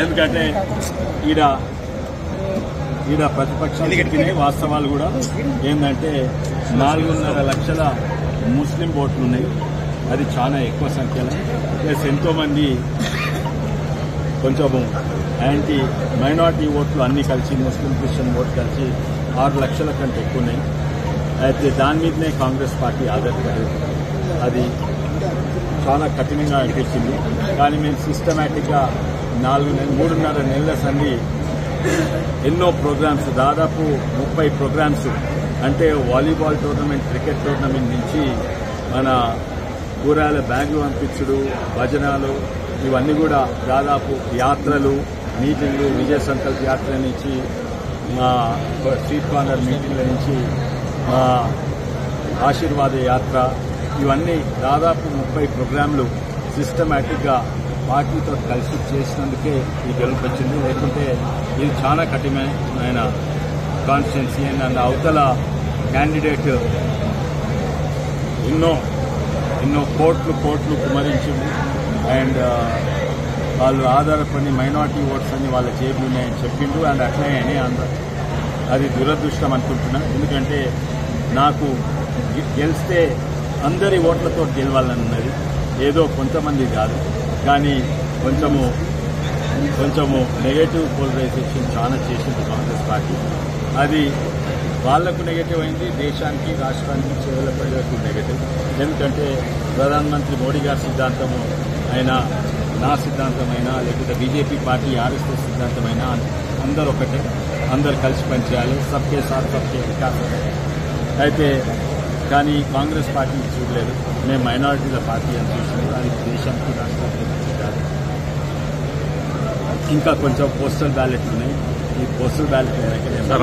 ఎందుకంటే ఈడ ప్రతిపక్షాలు చెప్పిన వాస్తవాలు కూడా ఏంటంటే 4.5 లక్షల ముస్లిం ఓట్లు ఉన్నాయి. అది చాలా ఎక్కువ సంఖ్యలో. ప్లస్ ఎంతోమంది కొంచెము యాంటీ మైనార్టీ ఓట్లు అన్నీ కలిసి ముస్లిం క్రిస్టియన్ ఓట్లు కలిసి 6 లక్షల కంటే ఎక్కువ ఉన్నాయి. అయితే దాని మీదనే కాంగ్రెస్ పార్టీ ఆధారపడేది. అది చాలా కఠినంగా అనిపించింది. కానీ మేము సిస్టమేటిక్గా 3.5 నెలల సంది ఎన్నో ప్రోగ్రామ్స్, దాదాపు 30 ప్రోగ్రామ్స్, అంటే వాలీబాల్ టోర్నమెంట్, క్రికెట్ టోర్నమెంట్ నుంచి మన కూరగాయల బ్యాగులు పంపించుడు, భజనాలు, ఇవన్నీ కూడా దాదాపు యాత్రలు, మీటింగ్లు, విజయ సంకల్ప యాత్ర నుంచి మా స్ట్రీట్ కార్నర్ మీటింగ్ల నుంచి మా ఆశీర్వాద యాత్ర, ఇవన్నీ దాదాపు 30 ప్రోగ్రాంలు సిస్టమేటిక్గా పార్టీతో కలిసి చేసినందుకే ఈ గెలుపు వచ్చింది. లేకుంటే ఇది చాలా కఠినమైన కాన్స్టిట్యున్సీ అండ్ అవతల క్యాండిడేట్ ఎన్నో కోట్లు కుమరించింది. అండ్ వాళ్ళు ఆధారపడి మైనార్టీ ఓట్స్ అని వాళ్ళ జేబులు ఉన్నాయని చెప్పిండు. అండ్ అట్లనే అని అది దురదృష్టం అనుకుంటున్నా. ఎందుకంటే నాకు గెలిస్తే అందరి ఓట్లతో గెలవాలన్నది, ఏదో కొంతమంది కాదు. కానీ కొంచెము నెగటివ్ పోలరైజేషన్ చాలా చేసింది కాంగ్రెస్ పార్టీ. అది వాళ్లకు నెగటివ్ అయింది, దేశానికి రాష్ట్రానికి చేవల ప్రజలకు నెగటివ్. ఎందుకంటే ప్రధానమంత్రి మోడీ గారి సిద్ధాంతము అయినా, నా సిద్ధాంతమైనా, లేకపోతే బీజేపీ పార్టీ ఆర్ఎస్ఎస్ సిద్ధాంతమైనా అందరూ ఒకటే, అందరు కలిసి పనిచేయాలి, సబ్కే సాత్ సబ్కే వికాస్. అయితే కానీ కాంగ్రెస్ పార్టీ చూడలేదు, మేము మైనారిటీల పార్టీ అని చూసినారు. అది దేశానికి రాష్ట్రానికి కాదు. ఇంకా కొంచెం పోస్టల్ బ్యాలెట్ ఉన్నాయి. ఈ పోస్టల్ బ్యాలెట్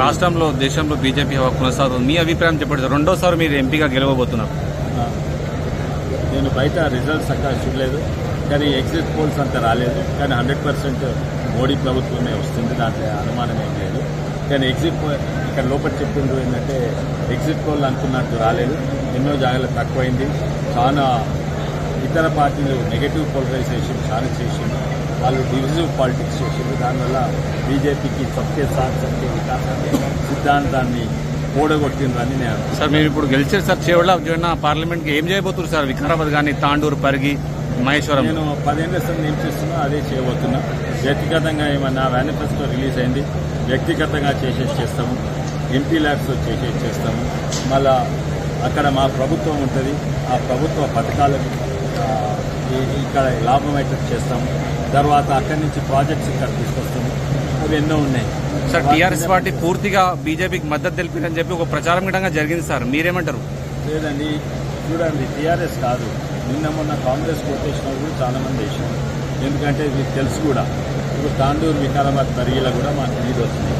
రాష్ట్రంలో, దేశంలో బీజేపీ కొనసాగుతుంది. మీ అభిప్రాయం చెప్పండి. రెండోసారి మీరు ఎంపీగా గెలవబోతున్నారు. నేను బయట రిజల్ట్స్ అక్కడ చూడలేదు, కానీ ఎగ్జిట్ పోల్స్ అంతా రాలేదు. కానీ 100% మోడీ ప్రభుత్వమే వస్తుంది, దాంట్లో అనుమానం ఏం లేదు. కానీ ఎగ్జిట్ పోల్ ఇక్కడ లోపల చెప్పిండ్రు ఏంటంటే ఎగ్జిట్ పోల్ అనుకున్నట్టు రాలేదు, ఎన్నో జాగాలు తక్కువైంది. చాలా ఇతర పార్టీలు నెగటివ్ పోలరైజేషన్ చాలా చేసింది, వాళ్ళు డివిజివ్ పాలిటిక్స్ చేసింది. దానివల్ల బీజేపీకి సబ్కే సాత్ సబ్కే వికాస్ అనే సిద్ధాంతాన్ని ఓడగొట్టిందని నేను. సార్ మీరు ఇప్పుడు గెలిచారు సార్, చేవల పార్లమెంట్కి ఏం చేయబోతున్నారు సార్? వికారాబాద్ కానీ, తాండూరు, పరిగి, మహేశ్వరం. నేను 10 ఏళ్ల సంది ఏం చేస్తున్నా అదే చేయబోతున్నా. వ్యక్తిగతంగా ఏమన్నా మేనిఫెస్టో రిలీజ్ అయింది, వ్యక్తిగతంగా చేస్తాము. ఎంపీ ల్యాబ్స్ చేస్తాము. మళ్ళా అక్కడ మా ప్రభుత్వం ఉంటుంది, ఆ ప్రభుత్వ పథకాలకు ఇక్కడ లాభం అయితే చేస్తాము. తర్వాత అక్కడి నుంచి ప్రాజెక్ట్స్ ఇక్కడ తీసుకొస్తాము. అవి ఎన్నో ఉన్నాయి సార్. టీఆర్ఎస్ పార్టీ పూర్తిగా బీజేపీకి మద్దతు తెలిపిందని చెప్పి ఒక ప్రచారం గిడంగా జరిగింది సార్, మీరేమంటారు? లేదండి, చూడండి, టీఆర్ఎస్ కాదు, మొన్న కాంగ్రెస్ కోటేషన్ కూడా చాలా మంది వేసారు. ఎందుకంటే మీకు తెలుసు కూడా, ఇప్పుడు తాండూరు, వికారాబాద్, పరిగిలో కూడా మాకు నీరు వస్తుంది.